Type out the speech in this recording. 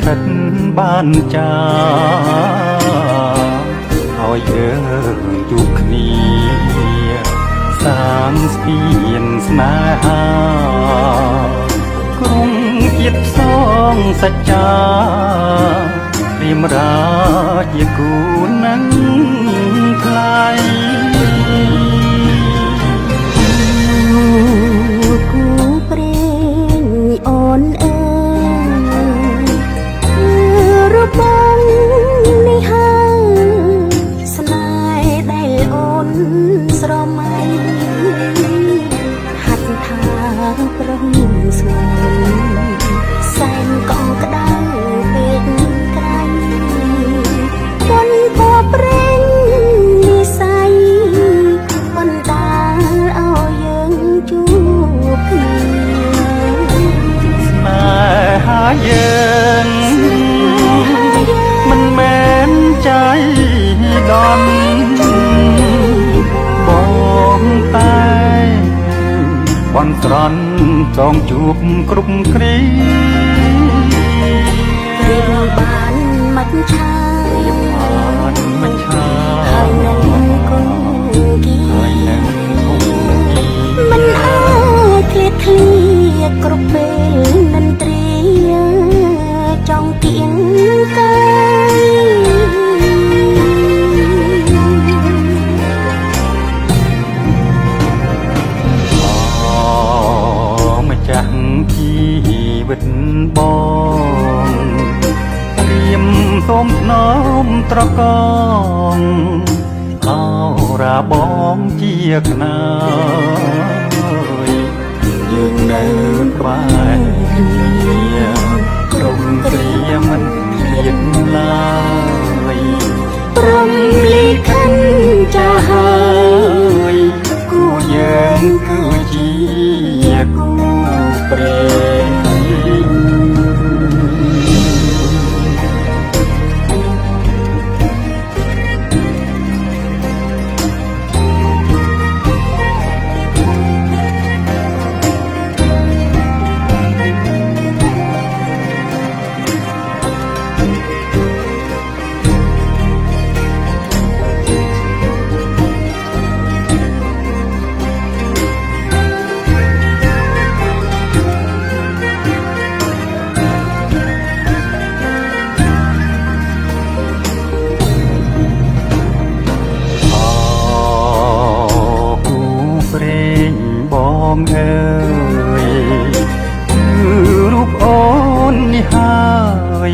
ខិតបានចាឲ្យយើងជួបគ្នាសាងស្ពានស្នេហាក្រុងជាតិផ្សងសច្ចាព្រាមរាជាគូនឹងថ្លៃគូព្រេងអូនអើយរូបបងនេះហើយស្នេហ៍ដែលអូនស្រមៃហាត់ថាប្រងស្ងួនសែនកងក្តៅពេកក្រៃគុនពណ៌ព្រេងនិស័យបណ្ដាលឲ្យយើងជួបគ្នាស្នេហាយើងមិនមែនใจដន់បងតែបន់ស្រន់ចងជួបគ្រប់គ្រារៀបបានមិនឆាយបានមិនឆាហើយនឹងគង់គីហើយនឹងគង់គីមិនអាចឃ្លាតឃ្លាគ្រប់ពេលនិនទ្រាចង់គៀងកាយម្ចាស់ជីវិតបងព្រាមសូមថ្នមត្រកងអរាបងជាខ្នាយយើងនៅក្បែរគ្នាក្រុមគ្រាមិនឃ្លាតឡើយព្រមលីខិនចាស់ហើយគូយើងគឺជាគូព្រេងបងអើយគឺរូបអូននេះហើយ